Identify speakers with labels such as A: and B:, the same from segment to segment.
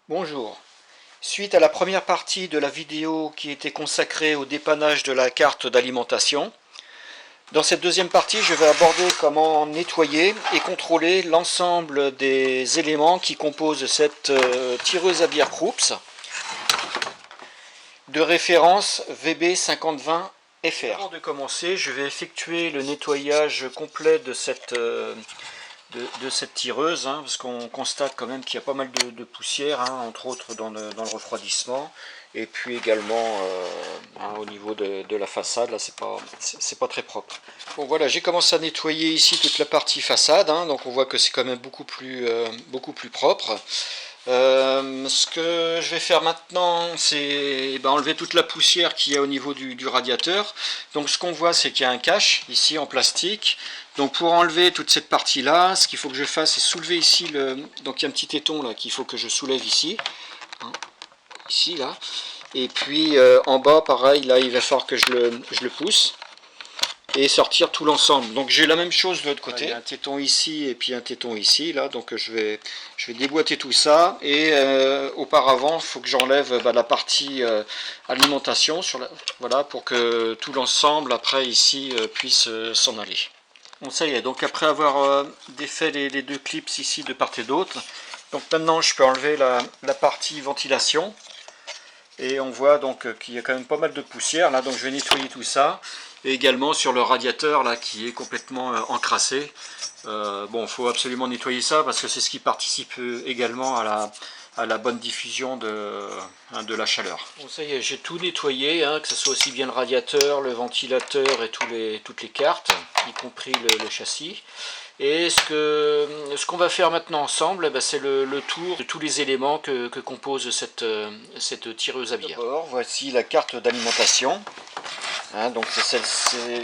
A: Bonjour. Suite à la première partie de la vidéo qui était consacrée au dépannage de la carte d'alimentation, dans cette deuxième partie, je vais aborder comment nettoyer et contrôler l'ensemble des éléments qui composent cette tireuse à bière Krups de référence VB5020 FR. Avant de commencer, je vais effectuer le nettoyage complet de cette tireuse, parce qu'on constate quand même qu'il y a pas mal de poussière, entre autres dans le refroidissement, et puis également au niveau de la façade, là c'est pas très propre. Bon voilà, j'ai commencé à nettoyer ici toute la partie façade, donc on voit que c'est quand même beaucoup plus propre. Ce que je vais faire maintenant, c'est enlever toute la poussière qu'il y a au niveau du radiateur. Donc ce qu'on voit, c'est qu'il y a un cache ici en plastique. Donc pour enlever toute cette partie là, ce qu'il faut que je fasse, c'est soulever ici donc il y a un petit téton là qu'il faut que je soulève ici, ici là. Et puis en bas, pareil, là il va falloir que je le pousse et sortir tout l'ensemble. Donc j'ai la même chose de l'autre côté. Il y a un téton ici et puis un téton ici là, donc je vais déboîter tout ça, et auparavant il faut que j'enlève la partie alimentation voilà, pour que tout l'ensemble après ici puisse s'en aller. Bon, ça y est, donc après avoir défait les deux clips ici de part et d'autre, donc maintenant je peux enlever la partie ventilation. Et on voit donc qu'il y a quand même pas mal de poussière là, donc je vais nettoyer tout ça. Et également sur le radiateur là qui est complètement encrassé. Bon, il faut absolument nettoyer ça parce que c'est ce qui participe également à la bonne diffusion de la chaleur. Bon, ça y est, j'ai tout nettoyé, que ce soit aussi bien le radiateur, le ventilateur et toutes les cartes, y compris le châssis. Et ce qu'on va faire maintenant ensemble, c'est le tour de tous les éléments que compose cette tireuse à bière. D'abord, voici la carte d'alimentation. Donc c'est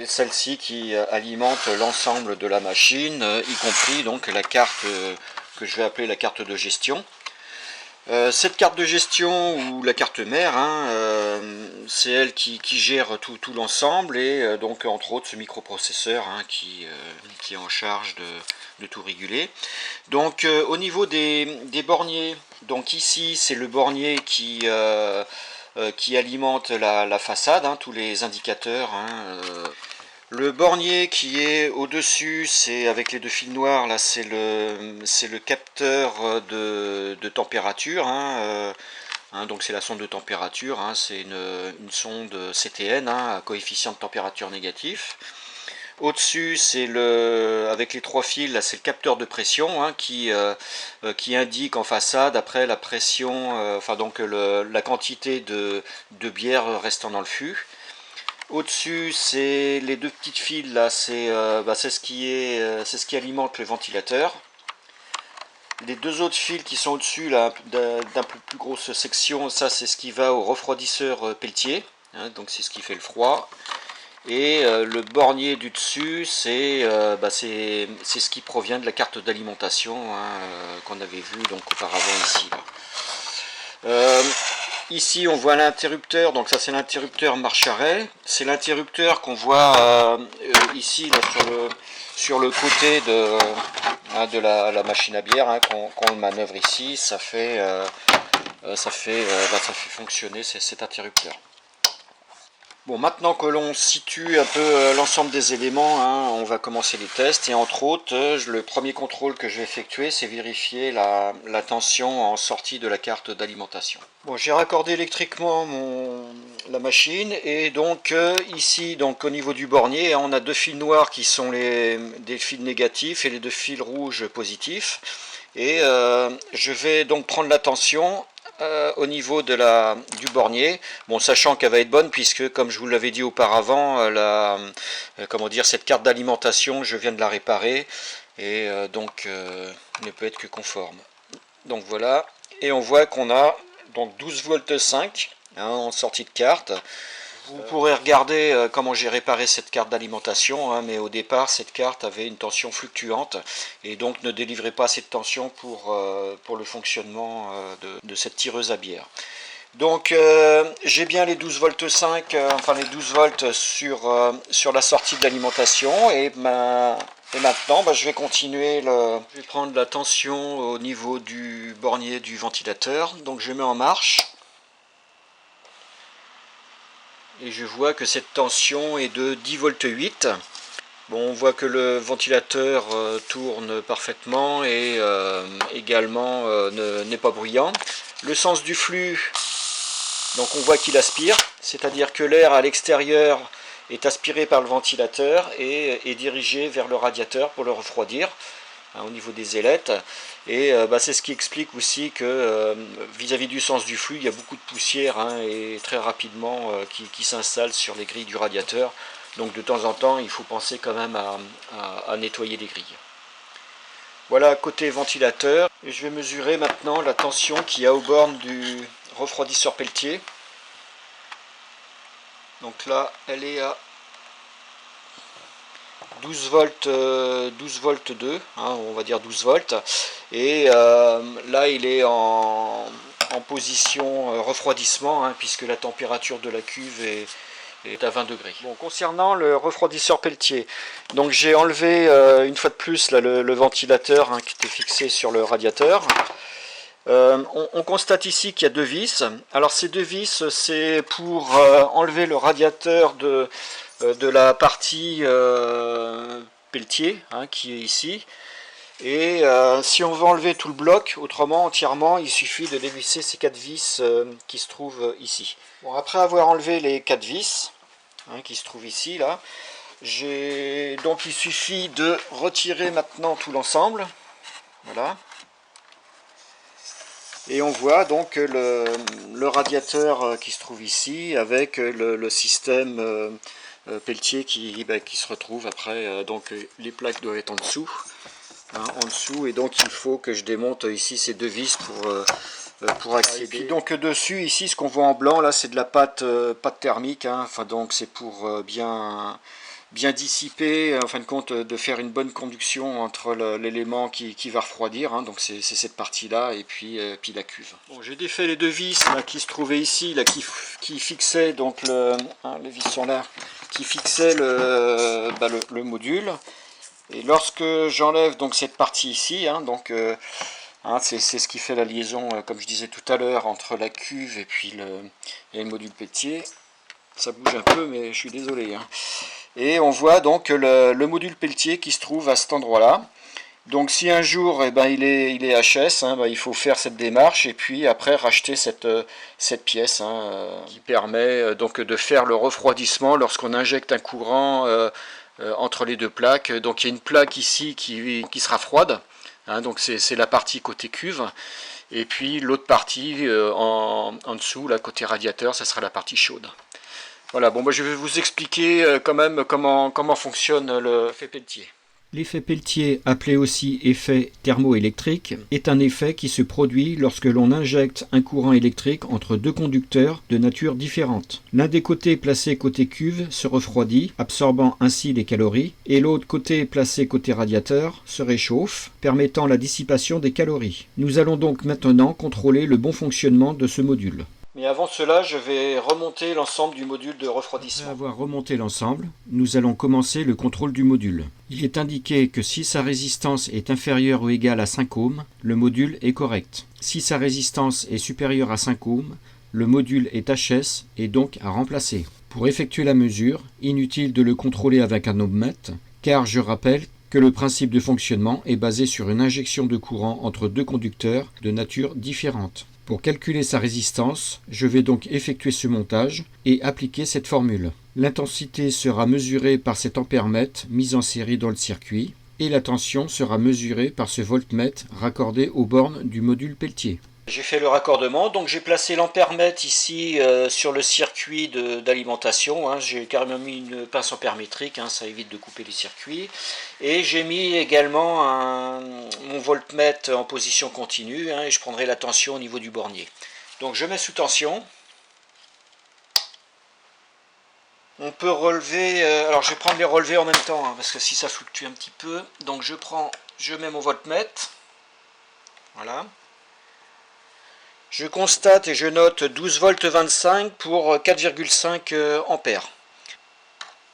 A: celle-ci qui alimente l'ensemble de la machine, y compris donc la carte que je vais appeler la carte de gestion. Cette carte de gestion, ou la carte mère, c'est elle qui gère tout l'ensemble, et donc entre autres ce microprocesseur qui est en charge de tout réguler. Donc au niveau des borniers, donc ici c'est le bornier qui alimente la façade, tous les indicateurs. Le bornier qui est au-dessus, c'est avec les deux fils noirs, là c'est le capteur de température. Donc c'est la sonde de température, c'est une sonde CTN, à coefficient de température négatif. Au-dessus, c'est avec les trois fils, là c'est le capteur de pression, qui indique en façade après la pression, donc la quantité de bière restant dans le fût. Au-dessus, c'est les deux petites fils là, c'est ce qui alimente le ventilateur. Les deux autres fils qui sont au-dessus là, d'un peu plus grosse section, ça c'est ce qui va au refroidisseur Peltier, donc c'est ce qui fait le froid. Et le bornier du dessus, c'est ce qui provient de la carte d'alimentation qu'on avait vu donc auparavant ici. Ici on voit l'interrupteur, donc ça c'est l'interrupteur marche-arrêt. C'est l'interrupteur qu'on voit ici là, sur le côté de la machine à bière, quand on le manœuvre ici, ça fait fonctionner cet interrupteur. Bon, maintenant que l'on situe un peu l'ensemble des éléments, on va commencer les tests, et entre autres, le premier contrôle que je vais effectuer, c'est vérifier la tension en sortie de la carte d'alimentation. Bon, j'ai raccordé électriquement la machine, et donc ici, donc au niveau du bornier, on a deux fils noirs qui sont des fils négatifs et les deux fils rouges positifs. Et je vais donc prendre la tension au niveau du bornier, bon, sachant qu'elle va être bonne puisque, comme je vous l'avais dit auparavant, cette carte d'alimentation, je viens de la réparer, et donc ne peut être que conforme. Donc voilà, et on voit qu'on a donc 12 volts 5 en sortie de carte. Vous pourrez regarder comment j'ai réparé cette carte d'alimentation, mais au départ cette carte avait une tension fluctuante et donc ne délivrait pas assez de tension pour le fonctionnement de cette tireuse à bière. Donc j'ai bien les 12 volts 5, enfin les 12 volts sur la sortie de l'alimentation, et Et maintenant, je vais continuer je vais prendre la tension au niveau du bornier du ventilateur. Donc je mets en marche. Et je vois que cette tension est de 10,8 V. Bon, on voit que le ventilateur tourne parfaitement et également n'est pas bruyant. Le sens du flux, donc on voit qu'il aspire, c'est-à-dire que l'air à l'extérieur est aspiré par le ventilateur et est dirigé vers le radiateur pour le refroidir, hein, au niveau des ailettes. Et c'est ce qui explique aussi que vis-à-vis du sens du flux, il y a beaucoup de poussière, hein, et très rapidement qui s'installe sur les grilles du radiateur. Donc de temps en temps, il faut penser quand même à nettoyer les grilles. Voilà côté ventilateur. Et je vais mesurer maintenant la tension qu'il y a aux bornes du refroidisseur Peltier. Donc là, elle est à 12 volts, 12 volts 2, hein, on va dire 12 volts. Et là, il est en position refroidissement, hein, puisque la température de la cuve est à 20 degrés. Bon, concernant le refroidisseur Peltier, donc j'ai enlevé une fois de plus là, le ventilateur, hein, qui était fixé sur le radiateur. On constate ici qu'il y a deux vis. Alors ces deux vis, c'est pour enlever le radiateur de la partie Peltier, hein, qui est ici. Et si on veut enlever tout le bloc, autrement, entièrement, il suffit de dévisser ces quatre vis qui se trouvent ici. Bon, après avoir enlevé les quatre vis, hein, qui se trouvent ici, là, donc il suffit de retirer maintenant tout l'ensemble. Voilà. Et on voit donc le radiateur qui se trouve ici avec le système Peltier qui se retrouve après. Donc les plaques doivent être en dessous, hein, en dessous, et donc il faut que je démonte ici ces deux vis pour accéder. Et puis donc dessus ici, ce qu'on voit en blanc là, c'est de la pâte thermique, hein. Enfin donc c'est pour bien dissiper, en fin de compte, de faire une bonne conduction entre l'élément qui va refroidir, hein, donc c'est cette partie là, et puis la cuve. Bon, j'ai défait les deux vis là, qui se trouvaient ici, là, qui fixaient, donc les vis sont là, qui fixaient le module. Et lorsque j'enlève donc cette partie ici, hein, donc hein, c'est ce qui fait la liaison, comme je disais tout à l'heure, entre la cuve et puis le module Peltier. Ça bouge un peu, mais je suis désolé, hein. Et on voit donc le module Peltier qui se trouve à cet endroit-là. Donc si un jour il est HS, hein, il faut faire cette démarche et puis après racheter cette pièce, hein, qui permet donc de faire le refroidissement lorsqu'on injecte un courant entre les deux plaques. Donc il y a une plaque ici qui sera froide, hein, donc c'est la partie côté cuve. Et puis l'autre partie en dessous, là, côté radiateur, ça sera la partie chaude. Voilà, bon, je vais vous expliquer quand même comment fonctionne l'effet Peltier.
B: L'effet Peltier, appelé aussi effet thermoélectrique, est un effet qui se produit lorsque l'on injecte un courant électrique entre deux conducteurs de nature différente. L'un des côtés placé côté cuve se refroidit, absorbant ainsi les calories, et l'autre côté placé côté radiateur se réchauffe, permettant la dissipation des calories. Nous allons donc maintenant contrôler le bon fonctionnement de ce module.
A: Mais avant cela, je vais remonter l'ensemble du module de refroidissement.
B: Après avoir remonté l'ensemble, nous allons commencer le contrôle du module. Il est indiqué que si sa résistance est inférieure ou égale à 5 ohms, le module est correct. Si sa résistance est supérieure à 5 ohms, le module est HS et donc à remplacer. Pour effectuer la mesure, inutile de le contrôler avec un ohmmètre, car je rappelle que le principe de fonctionnement est basé sur une injection de courant entre deux conducteurs de nature différente. Pour calculer sa résistance, je vais donc effectuer ce montage et appliquer cette formule. L'intensité sera mesurée par cet ampèremètre mis en série dans le circuit et la tension sera mesurée par ce voltmètre raccordé aux bornes du module Peltier.
A: J'ai fait le raccordement, donc j'ai placé l'ampèremètre ici sur le circuit d'alimentation, hein. J'ai carrément mis une pince ampèrmétrique, hein, ça évite de couper les circuits. Et j'ai mis également mon voltmètre en position continue, hein, et je prendrai la tension au niveau du bornier. Donc je mets sous tension. On peut relever, alors je vais prendre les relevés en même temps, hein, parce que si ça fluctue un petit peu. Donc je mets mon voltmètre, voilà. Je constate et je note 12 volts 25 pour 4,5 ampères.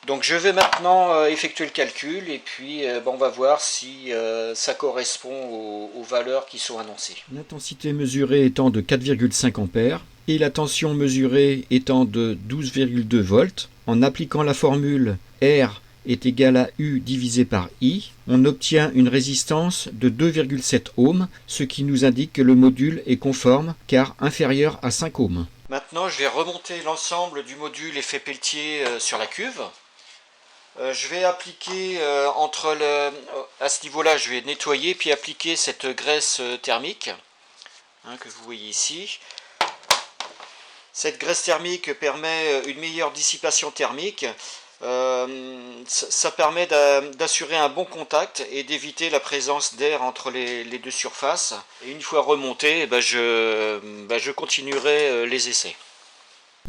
A: Donc je vais maintenant effectuer le calcul et puis on va voir si ça correspond aux valeurs qui sont annoncées.
B: L'intensité mesurée étant de 4,5 ampères et la tension mesurée étant de 12,2 volts, en appliquant la formule R est égal à U divisé par I, on obtient une résistance de 2,7 ohms, ce qui nous indique que le module est conforme car inférieur à 5 ohms.
A: Maintenant, je vais remonter l'ensemble du module effet Peltier sur la cuve. Je vais appliquer à ce niveau-là, je vais nettoyer puis appliquer cette graisse thermique que vous voyez ici. Cette graisse thermique permet une meilleure dissipation thermique. Ça permet d'assurer un bon contact et d'éviter la présence d'air entre les deux surfaces. Et une fois remonté, je continuerai les essais.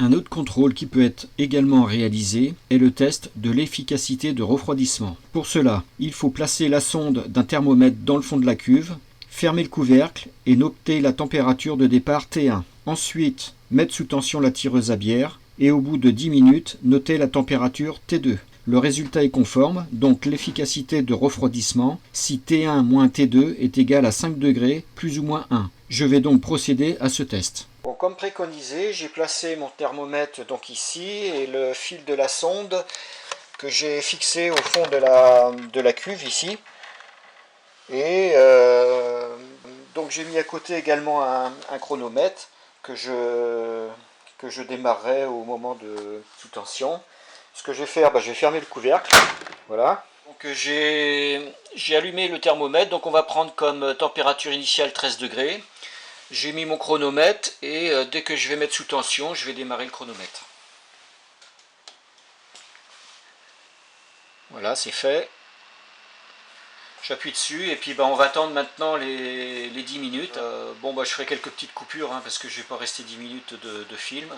B: Un autre contrôle qui peut être également réalisé est le test de l'efficacité de refroidissement. Pour cela, il faut placer la sonde d'un thermomètre dans le fond de la cuve, fermer le couvercle et noter la température de départ T1. Ensuite, mettre sous tension la tireuse à bière et au bout de 10 minutes, noter la température T2. Le résultat est conforme, donc l'efficacité de refroidissement si T1 moins T2 est égal à 5 degrés plus ou moins 1. Je vais donc procéder à ce test.
A: Bon, comme préconisé, j'ai placé mon thermomètre donc ici et le fil de la sonde que j'ai fixé au fond de la cuve ici. Et donc j'ai mis à côté également un chronomètre que je démarrerai au moment de sous tension. Ce que je vais faire, je vais fermer le couvercle. Voilà. Donc j'ai allumé le thermomètre, donc on va prendre comme température initiale 13 degrés. J'ai mis mon chronomètre et dès que je vais mettre sous tension, je vais démarrer le chronomètre. Voilà, c'est fait. J'appuie dessus et puis on va attendre maintenant les 10 minutes. Je ferai quelques petites coupures parce que je ne vais pas rester 10 minutes de film.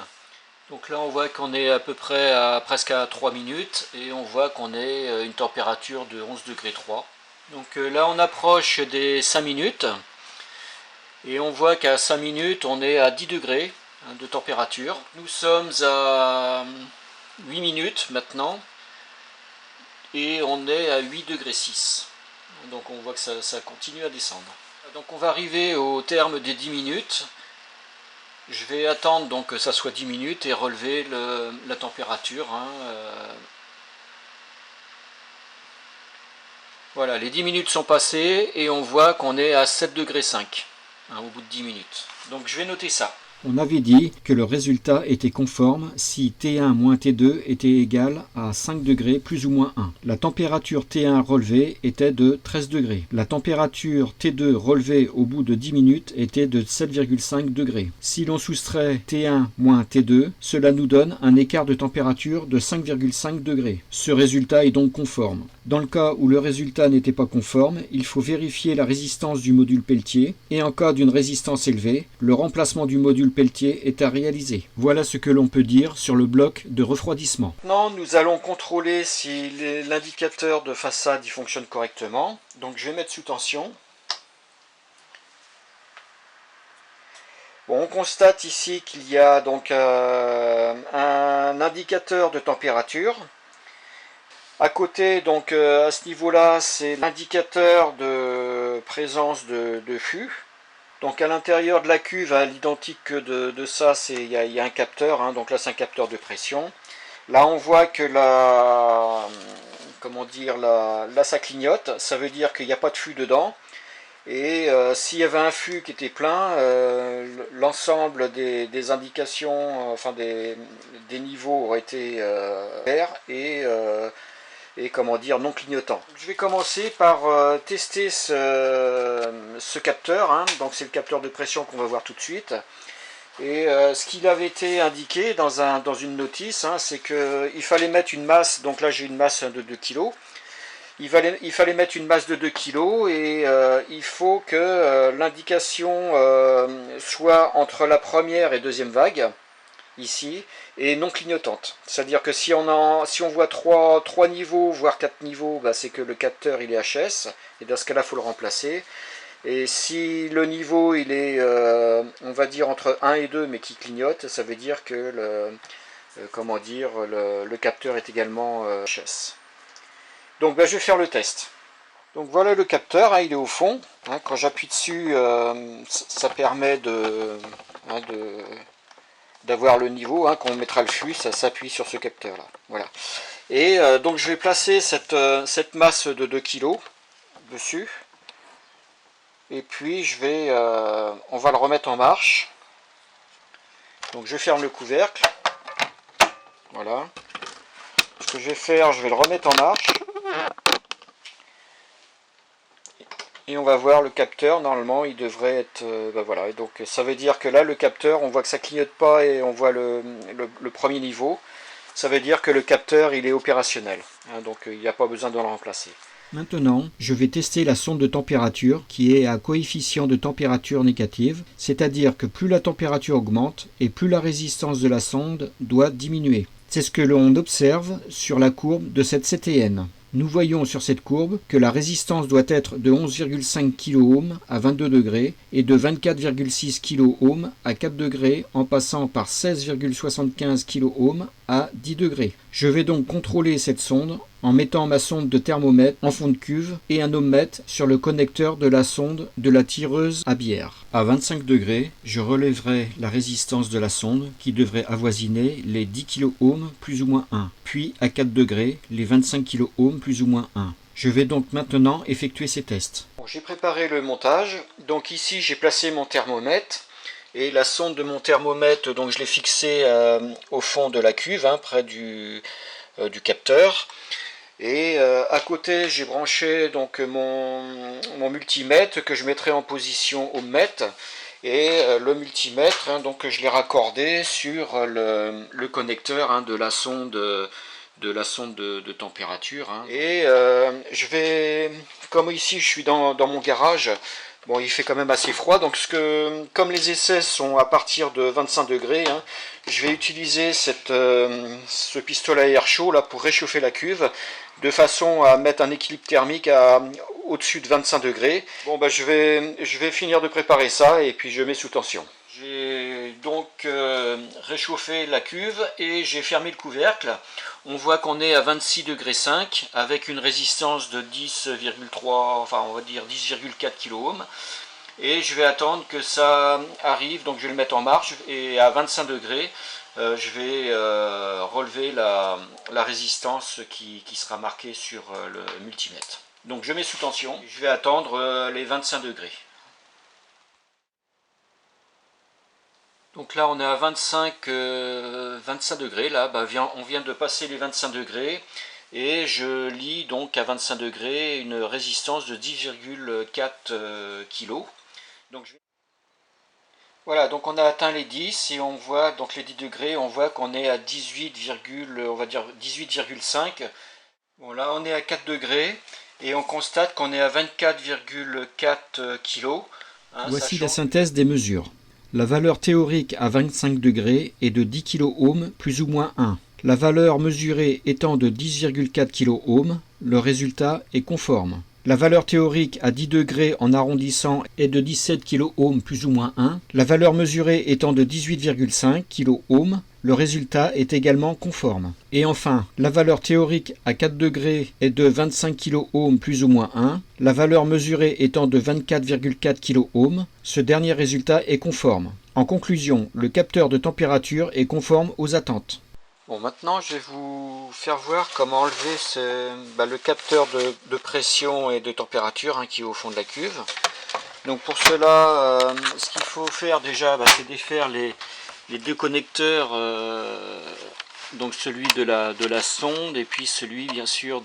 A: Donc là on voit qu'on est à peu près presque à 3 minutes et on voit qu'on est une température de 11 degrés 3. Donc là on approche des 5 minutes. Et on voit qu'à 5 minutes, on est à 10 degrés de température. Nous sommes à 8 minutes maintenant. Et on est à 8 degrés 6. Donc on voit que ça continue à descendre. Donc on va arriver au terme des 10 minutes. Je vais attendre donc que ça soit 10 minutes et relever la température. Voilà, les 10 minutes sont passées et on voit qu'on est à 7 degrés 5. Au bout de 10 minutes. Donc je vais noter ça.
B: On avait dit que le résultat était conforme si T1 moins T2 était égal à 5 degrés plus ou moins 1. La température T1 relevée était de 13 degrés. La température T2 relevée au bout de 10 minutes était de 7,5 degrés. Si l'on soustrait T1 moins T2, cela nous donne un écart de température de 5,5 degrés. Ce résultat est donc conforme. Dans le cas où le résultat n'était pas conforme, il faut vérifier la résistance du module Peltier et en cas d'une résistance élevée, le remplacement du module Peltier est à réaliser. Voilà ce que l'on peut dire sur le bloc de refroidissement.
A: Maintenant, nous allons contrôler si l'indicateur de façade fonctionne correctement. Donc je vais mettre sous tension. Bon, on constate ici qu'il y a donc un indicateur de température. À côté, donc à ce niveau-là, c'est l'indicateur de présence de fût. Donc à l'intérieur de la cuve, à l'identique que de ça, il y a un capteur, donc là c'est un capteur de pression. Là on voit que là ça clignote, ça veut dire qu'il n'y a pas de fût dedans. Et s'il y avait un fût qui était plein, l'ensemble des indications, des niveaux auraient été verts et non clignotant. Je vais commencer par tester ce capteur, donc c'est le capteur de pression qu'on va voir tout de suite. Et ce qu'il avait été indiqué dans une notice, c'est qu'il fallait mettre une masse, donc là j'ai une masse de 2 kg. Il fallait mettre une masse de 2 kg et il faut que l'indication soit entre la première et deuxième vague, ici, et non clignotante. C'est-à-dire que si on voit 3 niveaux, voire 4 niveaux, c'est que le capteur il est HS, et dans ce cas-là, il faut le remplacer. Et si le niveau il est, on va dire, entre 1 et 2, mais qui clignote, ça veut dire que comment dire, le capteur est également HS. Donc je vais faire le test. Donc voilà le capteur, il est au fond. Quand j'appuie dessus, ça permet d'avoir le niveau. Quand on mettra le flux, ça s'appuie sur ce capteur là. Voilà. Et donc je vais placer cette masse de 2 kg dessus. Et puis on va le remettre en marche. Donc je ferme le couvercle. Voilà. Ce que je vais faire, je vais le remettre en marche. Et on va voir le capteur, normalement il devrait être... voilà, et donc ça veut dire que là le capteur, on voit que ça clignote pas et on voit le premier niveau. Ça veut dire que le capteur il est opérationnel, donc il n'y a pas besoin de le remplacer.
B: Maintenant, je vais tester la sonde de température qui est à coefficient de température négative, c'est-à-dire que plus la température augmente et plus la résistance de la sonde doit diminuer. C'est ce que l'on observe sur la courbe de cette CTN. Nous voyons sur cette courbe que la résistance doit être de 11,5 kΩ à 22 degrés et de 24,6 kΩ à 4 degrés en passant par 16,75 kΩ à 10 degrés. Je vais donc contrôler cette sonde en mettant ma sonde de thermomètre en fond de cuve et un ohmmètre sur le connecteur de la sonde de la tireuse à bière. À 25 degrés, je relèverai la résistance de la sonde qui devrait avoisiner les 10 kΩ plus ou moins 1, puis à 4 degrés les 25 kΩ plus ou moins 1. Je vais donc maintenant effectuer ces tests.
A: Bon, j'ai préparé le montage, donc ici j'ai placé mon thermomètre. Et la sonde de mon thermomètre, donc je l'ai fixée au fond de la cuve, près du capteur. Et à côté, j'ai branché donc mon multimètre que je mettrai en position ohmmètre. Et le multimètre, donc je l'ai raccordé sur le connecteur de la sonde de température. Et je vais, comme ici je suis dans mon garage. Bon, il fait quand même assez froid, donc comme les essais sont à partir de 25 degrés, je vais utiliser ce pistolet à air chaud là pour réchauffer la cuve, de façon à mettre un équilibre thermique au-dessus de 25 degrés. Bon, je vais finir de préparer ça et puis je mets sous tension. J'ai donc réchauffé la cuve et j'ai fermé le couvercle. On voit qu'on est à 26,5 degrés avec une résistance de 10,3, enfin on va dire 10,4 kΩ. Et je vais attendre que ça arrive, donc je vais le mettre en marche et à 25 degrés, je vais relever la résistance qui sera marquée sur le multimètre. Donc je mets sous tension, je vais attendre les 25 degrés. Donc là on est à 25 degrés, là on vient de passer les 25 degrés et je lis donc à 25 degrés une résistance de 10,4 kg. Voilà, donc on a atteint les 10 et on voit donc les 10 degrés, on voit qu'on est à 18,5. Bon là on est à 4 degrés et on constate qu'on est à 24,4 kg.
B: Voici la synthèse des mesures. La valeur théorique à 25 degrés est de 10 kΩ plus ou moins 1. La valeur mesurée étant de 10,4 kΩ, le résultat est conforme. La valeur théorique à 10 degrés en arrondissant est de 17 kΩ plus ou moins 1. La valeur mesurée étant de 18,5 kΩ, le résultat est également conforme. Et enfin, la valeur théorique à 4 degrés est de 25 kΩ plus ou moins 1. La valeur mesurée étant de 24,4 kΩ, ce dernier résultat est conforme. En conclusion, le capteur de température est conforme aux attentes.
A: Bon, maintenant je vais vous faire voir comment enlever le capteur de pression et de température qui est au fond de la cuve. Donc pour cela, ce qu'il faut faire déjà, c'est défaire les deux connecteurs, donc celui de la sonde et puis celui bien sûr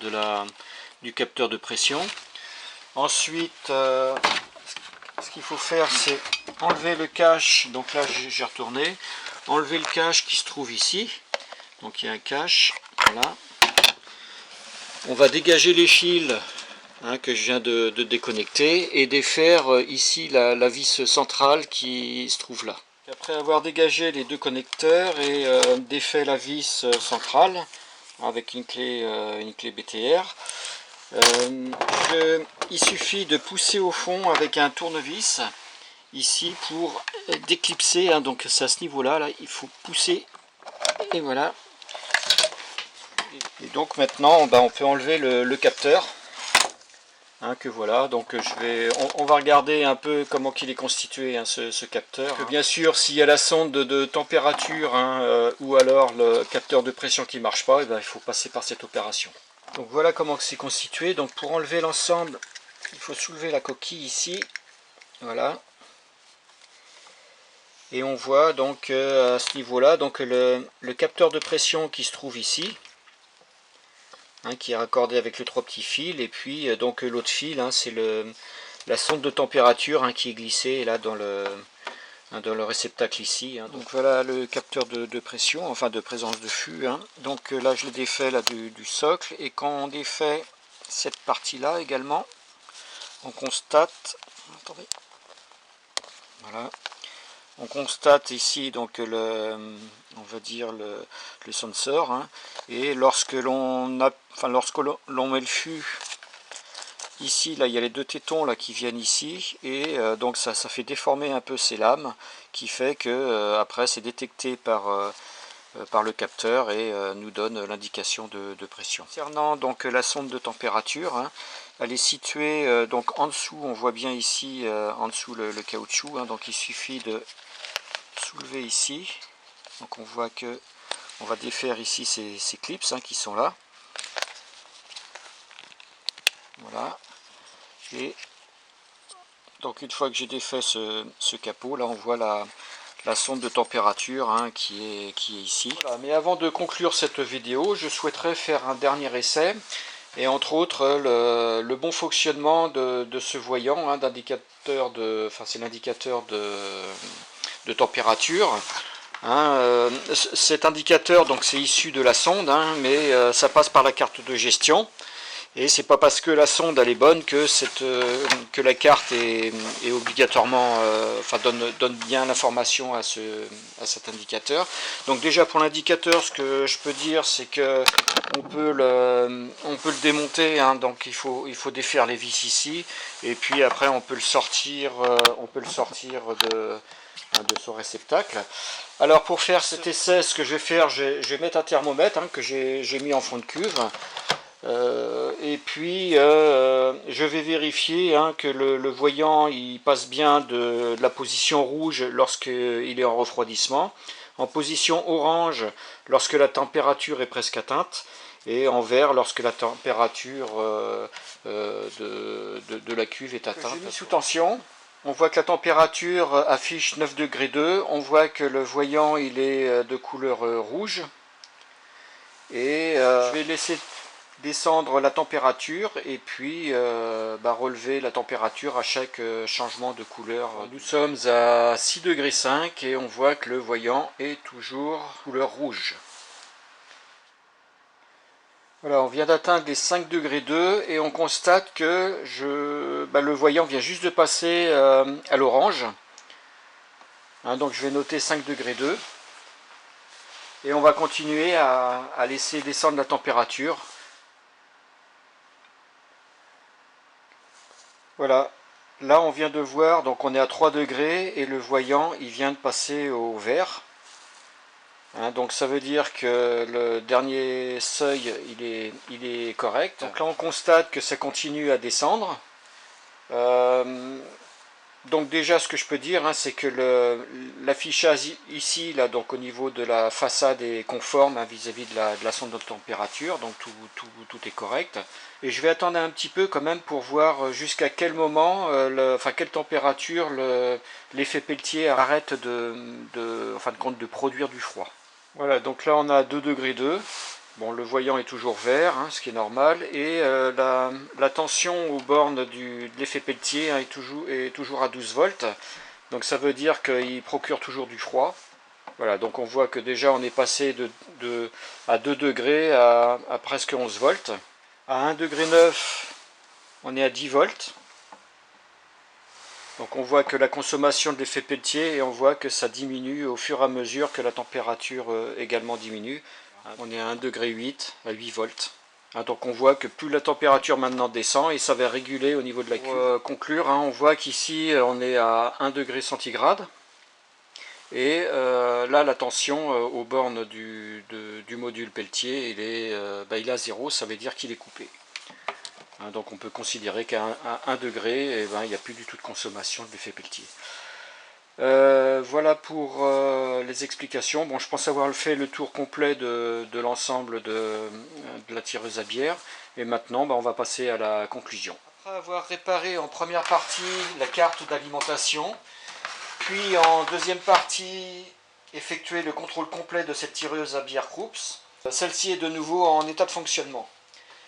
A: du capteur de pression. Ensuite, ce qu'il faut faire, c'est enlever le cache. Donc là j'ai retourné, enlever le cache qui se trouve ici. Donc il y a un cache, voilà. On va dégager les fils que je viens de déconnecter et défaire ici la vis centrale qui se trouve là. Après avoir dégagé les deux connecteurs et défait la vis centrale avec une clé BTR, il suffit de pousser au fond avec un tournevis ici pour déclipser, donc c'est à ce niveau là, il faut pousser et voilà. Et donc maintenant on peut enlever le capteur. Que voilà, donc on va regarder un peu comment il est constitué, ce capteur. Bien sûr, s'il y a la sonde de température ou alors le capteur de pression qui ne marche pas, il faut passer par cette opération. Donc voilà comment c'est constitué. Donc pour enlever l'ensemble, il faut soulever la coquille ici, voilà. Et on voit donc à ce niveau-là, donc le capteur de pression qui se trouve ici. Qui est raccordé avec les 3 petits fils, et puis donc l'autre fil, c'est la sonde de température qui est glissée là dans le réceptacle ici. Donc voilà le capteur de pression, enfin de présence de flux. Donc là je le défais là du socle, et quand on défait cette partie là également, on constate, attendez, voilà, on constate ici donc on va dire le sensor, et lorsque l'on met le fût ici, là il y a les 2 tétons là qui viennent ici, et donc ça fait déformer un peu ces lames, qui fait que après c'est détecté par le capteur et nous donne l'indication de pression. Concernant donc la sonde de température, elle est située donc en dessous, on voit bien ici en dessous le caoutchouc, donc il suffit de soulever ici, donc on voit que on va défaire ici ces clips qui sont là, voilà, et donc une fois que j'ai défait ce capot, là on voit la sonde de température qui est ici. Voilà. Mais avant de conclure cette vidéo, je souhaiterais faire un dernier essai, et entre autres le bon fonctionnement de ce voyant d'indicateur c'est l'indicateur de température. Cet indicateur, donc c'est issu de la sonde, mais ça passe par la carte de gestion, et c'est pas parce que la sonde elle est bonne que la carte est obligatoirement donne bien l'information à cet indicateur. Donc déjà pour l'indicateur, ce que je peux dire, c'est que on peut le démonter, donc il faut défaire les vis ici, et puis après on peut le sortir de son réceptacle. Alors pour faire cet essai, ce que je vais faire, je vais mettre un thermomètre que j'ai mis en fond de cuve, et puis je vais vérifier que le voyant il passe bien de la position rouge lorsqu'il est en refroidissement, en position orange lorsque la température est presque atteinte, et en vert lorsque la température de la cuve est atteinte. J'ai mis sous tension. On voit que la température affiche 9,2 degrés. On voit que le voyant il est de couleur rouge. Et je vais laisser descendre la température, et puis relever la température à chaque changement de couleur. Nous sommes à 6,5 degrés, et on voit que le voyant est toujours couleur rouge. Voilà, on vient d'atteindre les 5,2 degrés, et on constate que le voyant vient juste de passer à l'orange. Donc je vais noter 5,2 degrés, et on va continuer à laisser descendre la température. Voilà, là on vient de voir, donc on est à 3 degrés, et le voyant il vient de passer au vert. Donc ça veut dire que le dernier seuil il est correct. Donc là on constate que ça continue à descendre. Donc déjà ce que je peux dire, c'est que l'affichage ici, là, donc au niveau de la façade est conforme vis-à-vis de la sonde de température, donc tout est correct. Et je vais attendre un petit peu quand même pour voir jusqu'à quel moment, quelle température l'effet Peltier arrête en fin de compte de produire du froid. Voilà, donc là on a 2,2 degrés. Bon, le voyant est toujours vert, ce qui est normal, et la tension aux bornes de l'effet Peltier est toujours à 12 volts. Donc ça veut dire qu'il procure toujours du froid. Voilà, donc on voit que déjà on est passé à 2 degrés à presque 11 volts. À 1,9 degré, on est à 10 volts. Donc on voit que la consommation de l'effet Peltier, et on voit que ça diminue au fur et à mesure que la température également diminue. On est à 1,8 degré à 8 volts. Donc on voit que plus la température maintenant descend, et ça va réguler au niveau de la cuve. Pour conclure, on voit qu'ici on est à 1 degré centigrade. Et là, la tension aux bornes du module Peltier, il est à 0, ça veut dire qu'il est coupé. Hein, donc on peut considérer qu'à 1 degré, il n'y a plus du tout de consommation de l'effet Peltier. Voilà pour les explications. Bon, je pense avoir fait le tour complet de l'ensemble de la tireuse à bière. Et maintenant, on va passer à la conclusion. Après avoir réparé en première partie la carte d'alimentation, puis en deuxième partie, effectuer le contrôle complet de cette tireuse à bière Krups. Celle-ci est de nouveau en état de fonctionnement.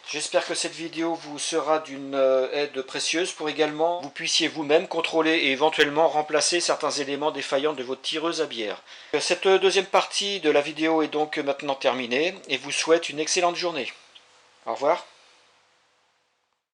A: J'espère que cette vidéo vous sera d'une aide précieuse pour également vous puissiez vous-même contrôler et éventuellement remplacer certains éléments défaillants de votre tireuse à bière. Cette deuxième partie de la vidéo est donc maintenant terminée et vous souhaite une excellente journée. Au revoir.